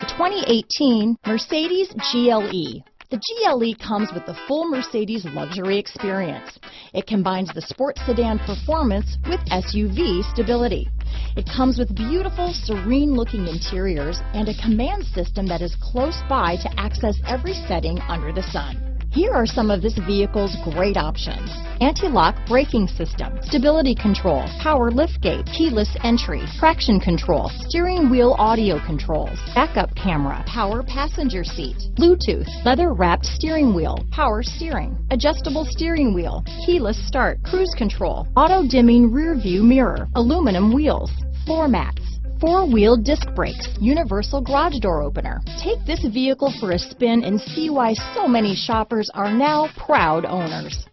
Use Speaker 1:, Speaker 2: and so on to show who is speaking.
Speaker 1: The 2018 Mercedes GLE. The GLE comes with the full Mercedes luxury experience. It combines the sports sedan performance with SUV stability. It comes with beautiful, serene-looking interiors and a command system that is close by to access every setting under the sun. Here are some of this vehicle's great options: anti-lock braking system, stability control, power liftgate, keyless entry, traction control, steering wheel audio controls, backup camera, power passenger seat, Bluetooth, leather-wrapped steering wheel, power steering, adjustable steering wheel, keyless start, cruise control, auto-dimming rear view mirror, aluminum wheels, floor mats, four-wheel disc brakes, universal garage door opener. Take this vehicle for a spin and see why so many shoppers are now proud owners.